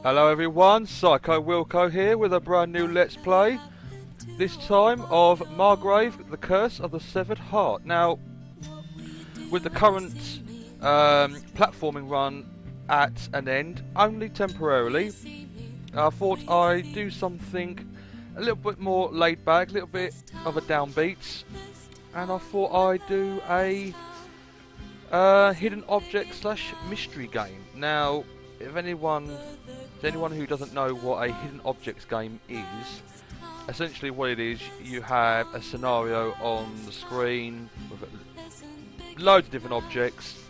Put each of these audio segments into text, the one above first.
Hello everyone, Psycho Wilco here with a brand new Let's Play. This time of Margrave, The Curse of the Severed Heart. Now, with the current platforming run at an end, only temporarily, I thought I'd do something a little bit more laid back, a little bit of a downbeat, and I thought I'd do a hidden object slash mystery game. Now, if anyone who doesn't know what a hidden objects game is, essentially what it is, you have a scenario on the screen with loads of different objects,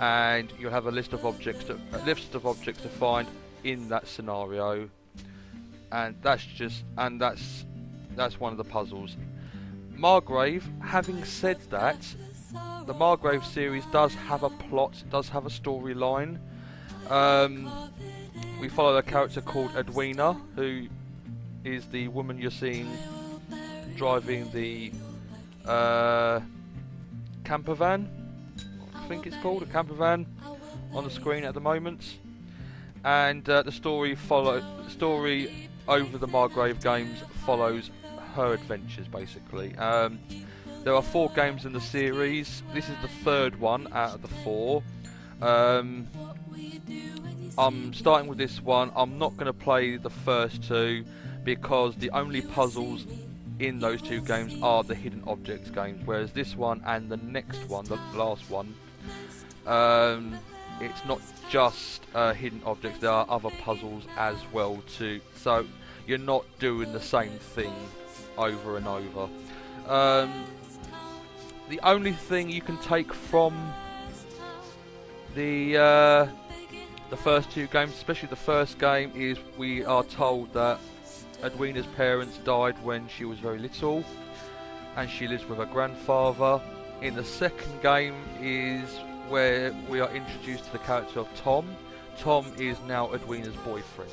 and you'll have a list of objects to find in that scenario, and that's one of the puzzles. Margrave, having said that, the Margrave series does have a plot, does have a storyline. We follow a character called Edwina, who is the woman you're seeing driving the camper van. I think it's called a camper van on the screen at the moment. And the story over the Margrave games follows her adventures, basically. There are 4 games in the series. This is the 3rd one out of the 4. I'm starting with this one. I'm not going to play the first 2 because the only puzzles in those 2 games are the hidden objects games, whereas this one and the next one, the last one, it's not just hidden objects, there are other puzzles as well too, so you're not doing the same thing over and over. The only thing you can take from the first 2 games, especially the first game, is we are told that Edwina's parents died when she was very little and she lives with her grandfather. In the second game is where we are introduced to the character of Tom. Tom is now Edwina's boyfriend.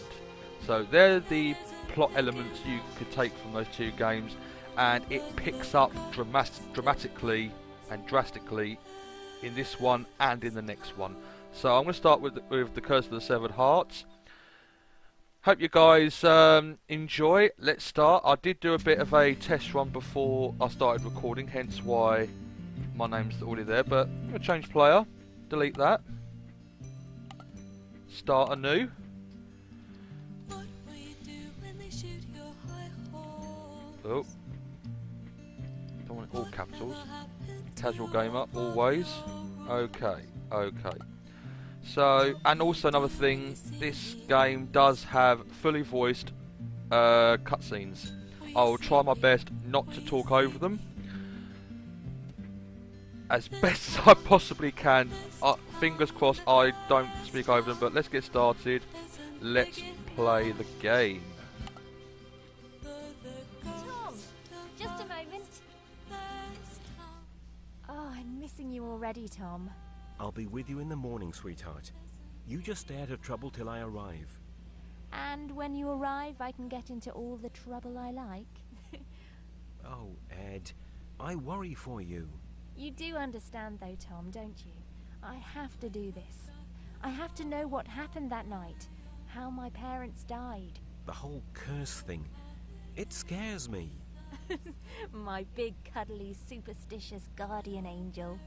So they're the plot elements you could take from those 2 games, and it picks up dramatically and drastically in this one and in the next one. So I'm going to start with the Curse of the Severed Heart. Hope you guys enjoy. Let's start. I did do a bit of a test run before I started recording, hence why my name's already there, but I'm going to change player, delete that, start anew. Oh, don't want it all capitals. Casual gamer, always. Okay. So, and also another thing, this game does have fully voiced cutscenes. I will try my best not to talk over them as best as I possibly can. Fingers crossed I don't speak over them, but let's get started. Let's play the game. Tom, just a moment. Oh, I'm missing you already, Tom. I'll be with you in the morning, sweetheart. You just stay out of trouble till I arrive. And when you arrive, I can get into all the trouble I like. Oh, Ed, I worry for you. You do understand though, Tom, don't you? I have to do this. I have to know what happened that night. How my parents died. The whole curse thing. It scares me. My big, cuddly, superstitious guardian angel.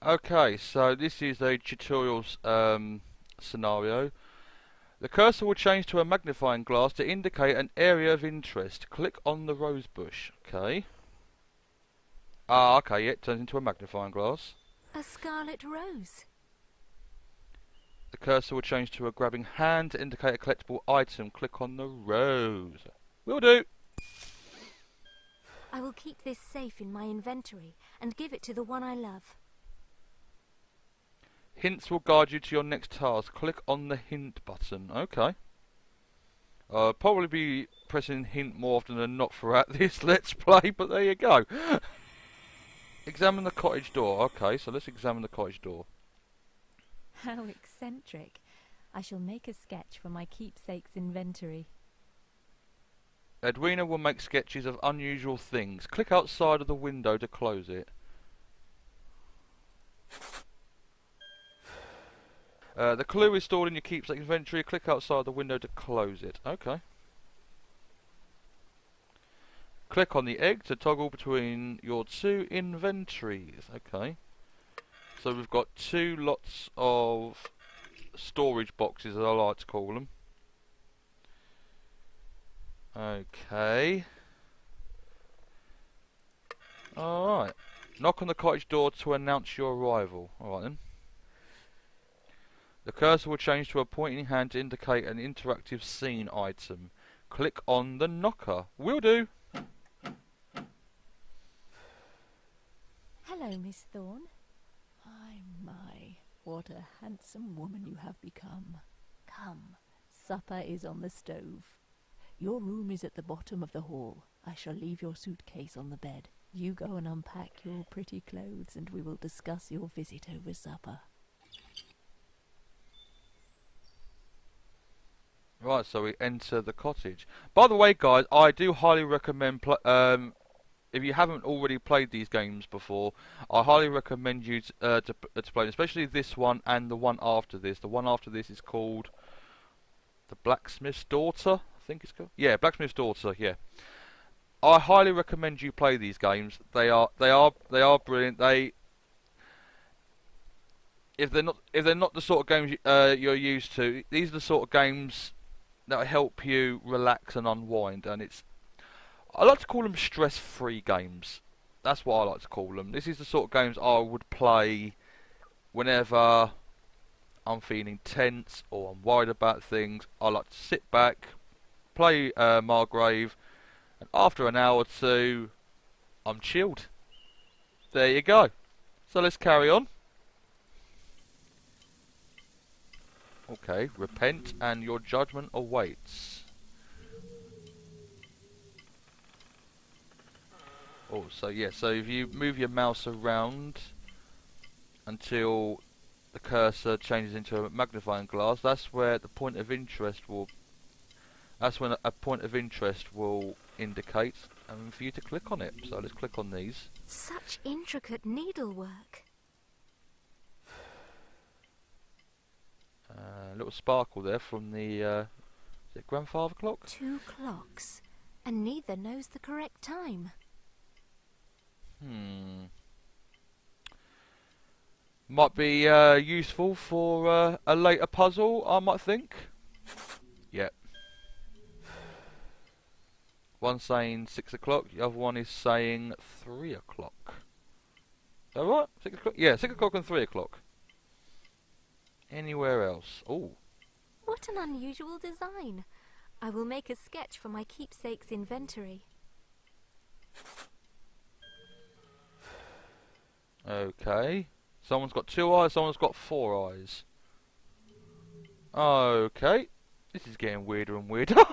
Okay, so this is a tutorial scenario. The cursor will change to a magnifying glass to indicate an area of interest. Click on the rose bush. Okay. Okay, yeah, it turns into a magnifying glass. A scarlet rose. The cursor will change to a grabbing hand to indicate a collectible item. Click on the rose. Will do. I will keep this safe in my inventory and give it to the one I love. Hints will guide you to your next task. Click on the hint button. Okay. I'll probably be pressing hint more often than not throughout this Let's Play, but there you go. Examine the cottage door. Okay, so let's examine the cottage door. How eccentric. I shall make a sketch for my keepsake's inventory. Edwina will make sketches of unusual things. Click outside of the window to close it. The clue is stored in your keepsake inventory. Click outside the window to close it. Okay. Click on the egg to toggle between your two inventories. Okay. So we've got two lots of storage boxes, as I like to call them. Okay. Alright. Knock on the cottage door to announce your arrival. Alright then. The cursor will change to a pointing hand to indicate an interactive scene item. Click on the knocker. Will do. Hello, Miss Thorne. My, what a handsome woman you have become. Come, supper is on the stove. Your room is at the bottom of the hall. I shall leave your suitcase on the bed. You go and unpack your pretty clothes and we will discuss your visit over supper. Right, so we enter the cottage. By the way, guys, I do highly recommend, if you haven't already played these games before, I highly recommend you to play them, especially this one and the one after this. The one after this is called The Blacksmith's Daughter, I think it's called. Yeah, Blacksmith's Daughter, yeah. I highly recommend you play these games. They are brilliant. If they're not the sort of games you're used to, these are the sort of games that help you relax and unwind, and I like to call them stress-free games. That's what I like to call them. This is the sort of games I would play whenever I'm feeling tense or I'm worried about things. I like to sit back, play Margrave, and after an hour or two, I'm chilled. There you go. So let's carry on. Okay, repent and your judgment awaits. Oh, so yeah, so if you move your mouse around until the cursor changes into a magnifying glass, that's where the point of interest will... That's when a point of interest will indicate, and for you to click on it. So let's click on these. Such intricate needlework. Little sparkle there from the is it grandfather clock? 2 clocks, and neither knows the correct time. Might be useful for a later puzzle, I might think. Yep. One saying 6 o'clock, the other one is saying 3 o'clock. Is that right? 6 o'clock? Yeah, 6 o'clock and 3 o'clock. Anywhere else? Oh. What an unusual design. I will make a sketch for my keepsake's inventory. Okay. Someone's got 2 eyes, someone's got 4 eyes. Okay. This is getting weirder and weirder.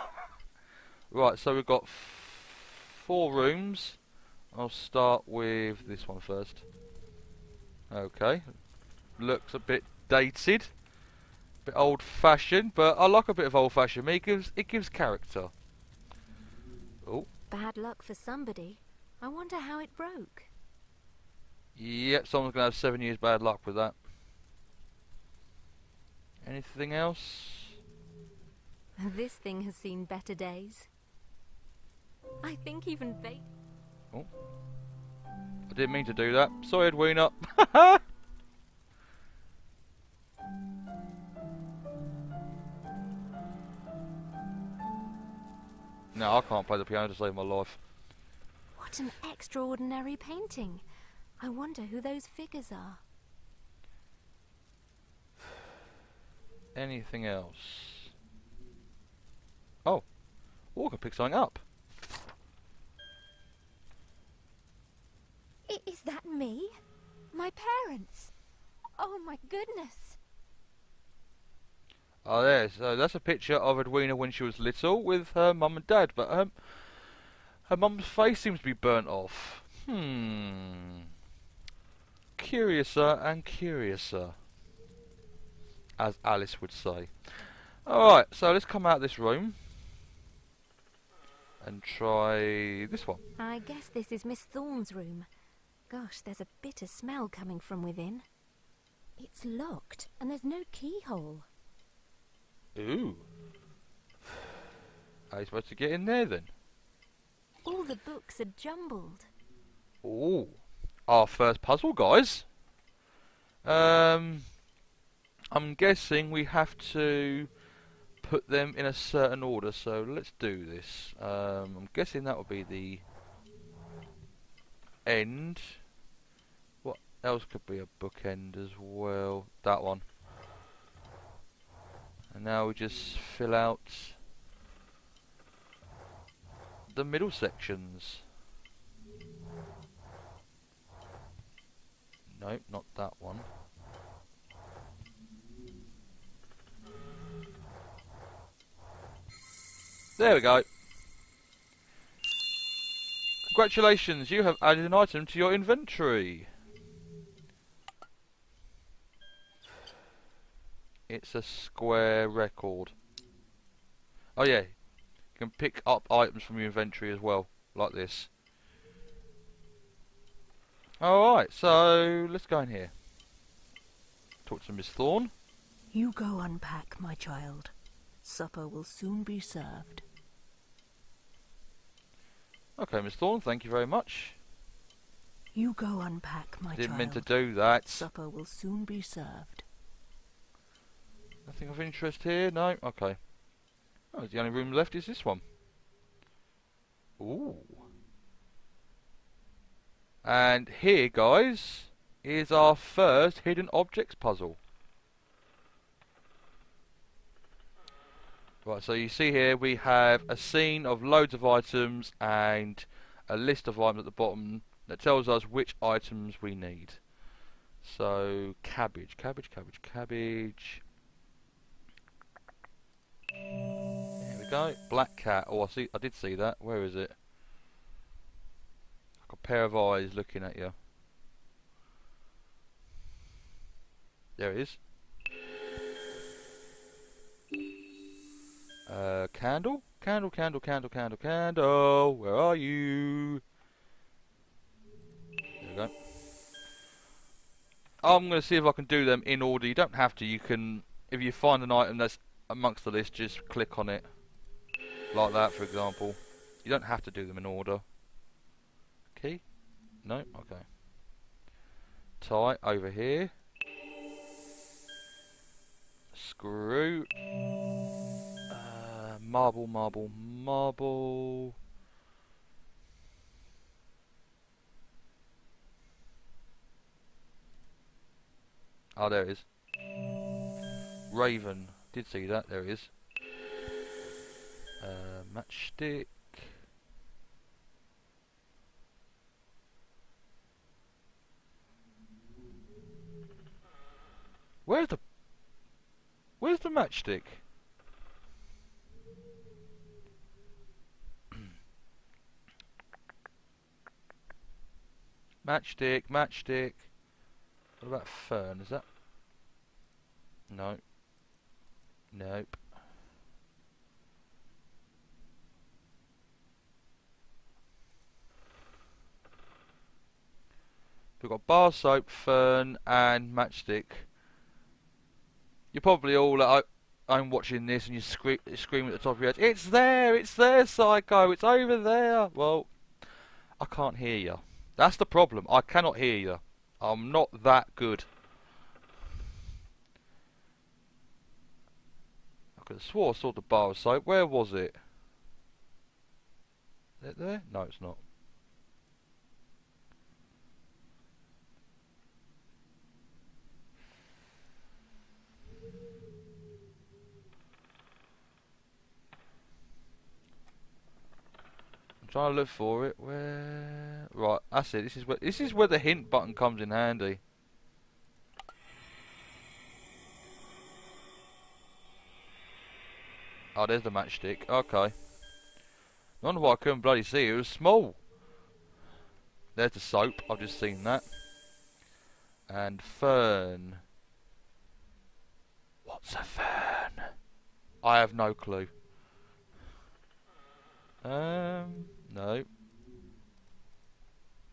Right, so we've got 4 rooms. I'll start with this one first. Okay. Looks a bit dated. A bit old-fashioned, but I like a bit of old-fashioned. It gives character. Oh. Bad luck for somebody. I wonder how it broke. Yep, someone's going to have 7 years bad luck with that. Anything else? This thing has seen better days. I think even they... Oh. I didn't mean to do that. Sorry, Edwina. No, I can't play the piano to save my life. What an extraordinary painting. I wonder who those figures are. Anything else? Oh. Oh, I can pick something up. Is that me? My parents? Oh my goodness. Oh, there. So that's a picture of Edwina when she was little with her mum and dad, but her mum's face seems to be burnt off. Curiouser and curiouser, as Alice would say. Alright, so let's come out of this room. and try this one. I guess this is Miss Thorne's room. Gosh, there's a bitter smell coming from within. It's locked, and there's no keyhole. Ooh. How are you supposed to get in there then? All the books are jumbled. Ooh. Our first puzzle, guys. I'm guessing we have to put them in a certain order, so let's do this. I'm guessing that will be the end. What else could be a bookend as well? That one. And now we just fill out the middle sections. Nope, not that one. There we go. Congratulations, you have added an item to your inventory. It's a square record. Oh yeah, you can pick up items from your inventory as well, like this. Alright, so let's go in here. Talk to Miss Thorne. You go unpack, my child. Supper will soon be served. Okay, Miss Thorne, thank you very much. You go unpack, my child. Didn't mean to do that. Supper will soon be served. Nothing of interest here? No? Okay. Oh, the only room left is this one. Ooh. And here, guys, is our first hidden objects puzzle. Right, so you see here we have a scene of loads of items and a list of items at the bottom that tells us which items we need. So, cabbage. There we go. Black cat. Oh, I did see that. Where is it? Like a pair of eyes looking at you. There it is. Candle? Candle. Where are you? There we go. I'm going to see if I can do them in order. You don't have to. You can, if you find an item that's amongst the list, just click on it. Like that, for example. You don't have to do them in order. Key? No? Okay. Tie over here. Screw. Marble. Oh, there it is. Raven. Did see that. There it is. Matchstick. Where's the matchstick? Matchstick. What about fern? Is that? No. Nope. We've got bar soap, fern, and matchstick. You're probably all at home watching this and you scream at the top of your head, "It's there, psycho! It's over there!" Well, I can't hear you. That's the problem. I cannot hear you. I'm not that good. I could have swore I saw the bar of soap. Where was it? Is it there? No, it's not. I'm trying to look for it. Where? Right, that's it. This is where the hint button comes in handy. Oh, there's the matchstick. Okay. None of what I couldn't bloody see. It was small. There's the soap. I've just seen that. And fern. What's a fern? I have no clue. No.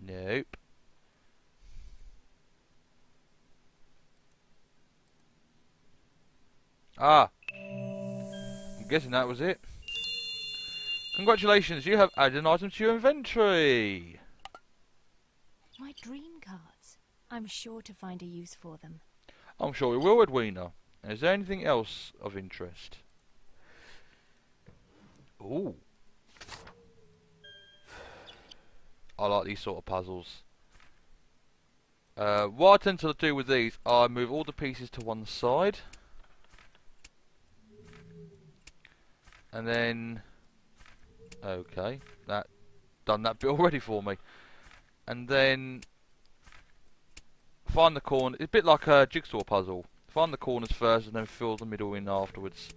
Nope. Ah. I'm guessing that was it. Congratulations, you have added an item to your inventory. My dream cards. I'm sure to find a use for them. I'm sure we will, Edwina. Is there anything else of interest? Ooh. I like these sort of puzzles. What I tend to do with these, I move all the pieces to one side. And then... Okay, that done that bit already for me. And then... Find the corner, it's a bit like a jigsaw puzzle. Find the corners first and then fill the middle in afterwards.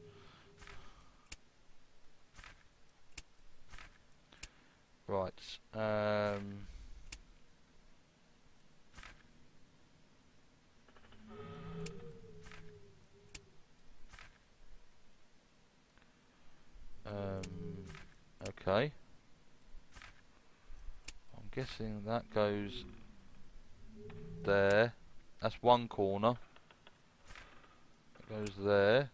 Right, okay. I'm guessing that goes there. That's one corner. That goes there.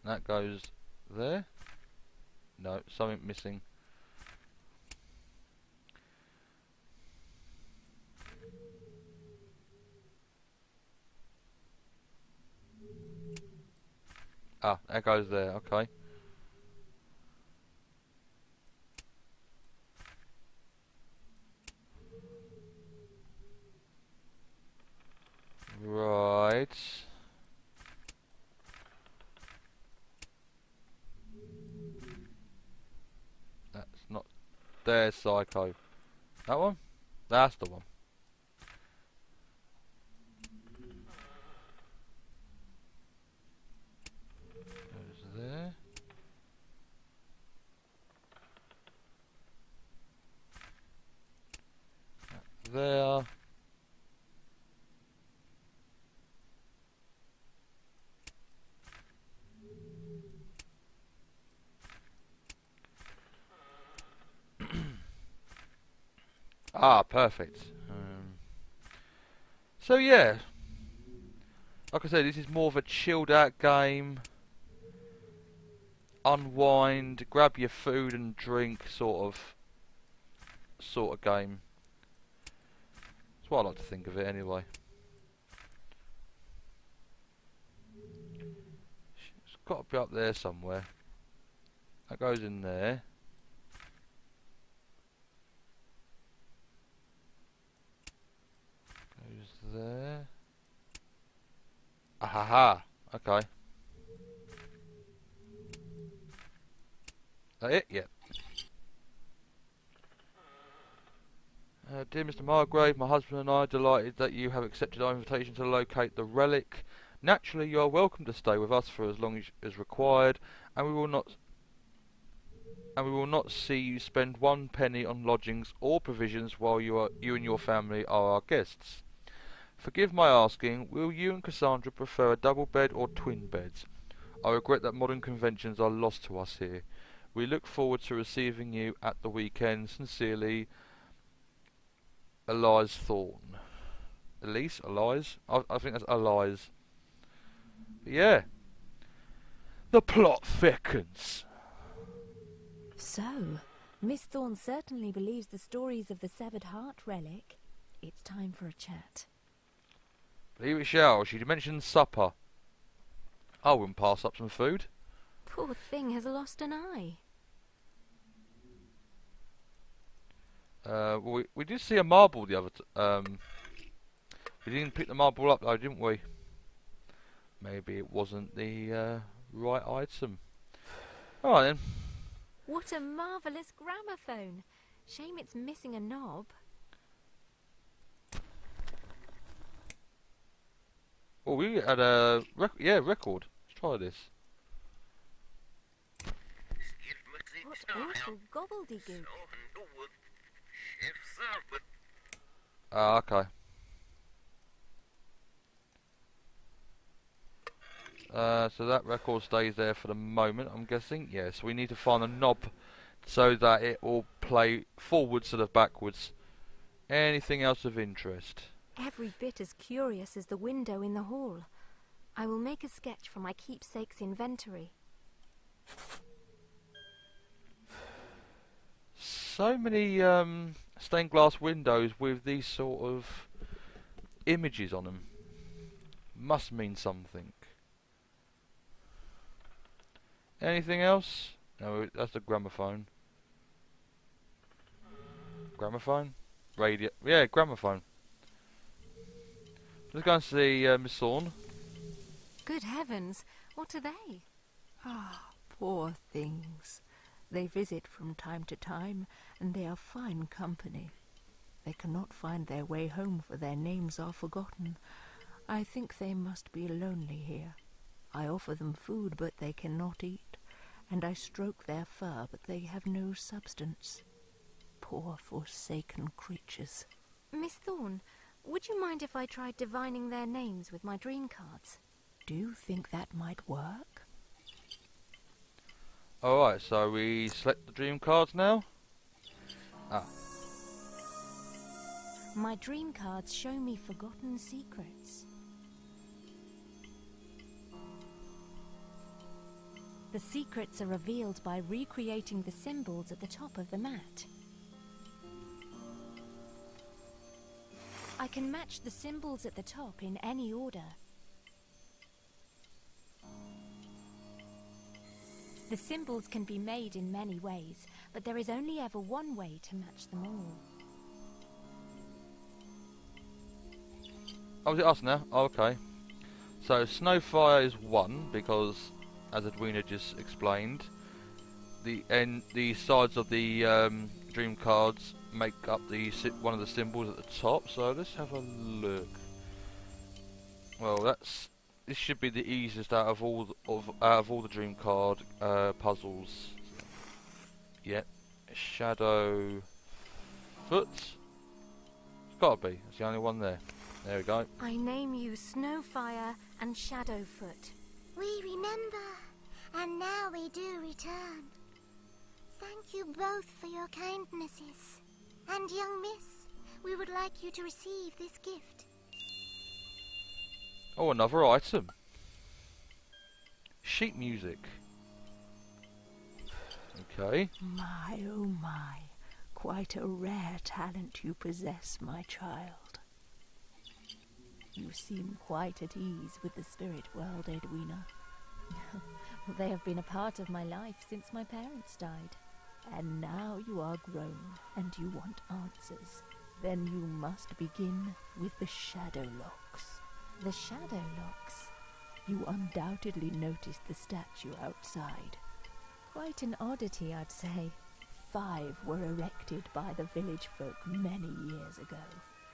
That goes there. No, something missing. Ah, that goes there, okay. Right. That's not... There's Psycho. That one? That's the one. Goes there. That's there. Ah, perfect. So yeah, like I said, this is more of a chilled out game. Unwind, grab your food and drink sort of game. That's what I like to think of it anyway. It's got to be up there somewhere. That goes in there. Goes there. Ahaha. Okay. That it? Yep. Dear Mr. Margrave, my husband and I are delighted that you have accepted our invitation to locate the relic. Naturally, you are welcome to stay with us for as long as required, and we will not see you spend one penny on lodgings or provisions while you and your family are our guests. Forgive my asking, will you and Cassandra prefer a double bed or twin beds? I regret that modern conventions are lost to us here. We look forward to receiving you at the weekend. Sincerely, Elise Thorne. Elise? Elise? I think that's Elise. But yeah. The plot thickens. So, Miss Thorne certainly believes the stories of the severed heart relic. It's time for a chat. Believe it shall. She mentioned supper. I wouldn't pass up some food. Poor thing has lost an eye. We did see a marble the other we didn't pick the marble up though, didn't we? Maybe it wasn't the right item. Alright then. What a marvellous gramophone. Shame it's missing a knob. Oh, we had a record. Let's try this. What awful gobbledygook. Ah, okay. So that record stays there for the moment, I'm guessing. Yes, we need to find a knob so that it will play forwards instead of backwards. Anything else of interest? Every bit as curious as the window in the hall. I will make a sketch for my keepsake's inventory. So many stained glass windows with these sort of images on them. Must mean something. Anything else? No, that's the gramophone. Gramophone? Radio. Yeah, gramophone. Let's go and see Miss Thorne. Good heavens, what are they? Ah, poor things. They visit from time to time, and they are fine company. They cannot find their way home, for their names are forgotten. I think they must be lonely here. I offer them food, but they cannot eat, and I stroke their fur, but they have no substance. Poor forsaken creatures. Miss Thorne, would you mind if I tried divining their names with my dream cards? Do you think that might work? Alright, so we select the dream cards now. My dream cards show me forgotten secrets. The secrets are revealed by recreating the symbols at the top of the mat. I can match the symbols at the top in any order. The symbols can be made in many ways, but there is only ever one way to match them all. Oh, is it us now? Oh, okay. So Snowfire is 1 because, as Edwina just explained, the sides of the dream cards make up one of the symbols at the top. So let's have a look. Well, this should be the easiest out of all the dream card puzzles. Yep, Shadow Foot. It's gotta be. It's the only one there. There we go. I name you Snowfire and Shadowfoot. We remember, and now we do return. Thank you both for your kindnesses. And young miss, we would like you to receive this gift. Oh, another item. Sheet music. Okay. My, oh my, quite a rare talent you possess, my child. You seem quite at ease with the spirit world, Edwina. They have been a part of my life since my parents died. And now you are grown, and you want answers. Then you must begin with the Shadow Locks. The Shadowlocks. You undoubtedly noticed the statue outside. Quite an oddity, I'd say. 5 were erected by the village folk many years ago.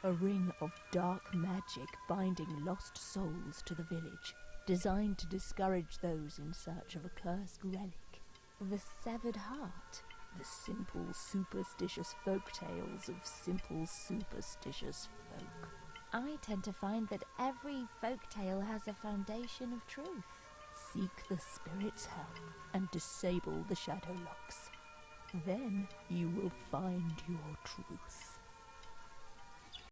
A ring of dark magic binding lost souls to the village, designed to discourage those in search of a cursed relic. The Severed Heart. The simple, superstitious folk tales of simple, superstitious folk. I tend to find that every folk tale has a foundation of truth. Seek the spirit's help and disable the Shadow Locks. Then you will find your truth.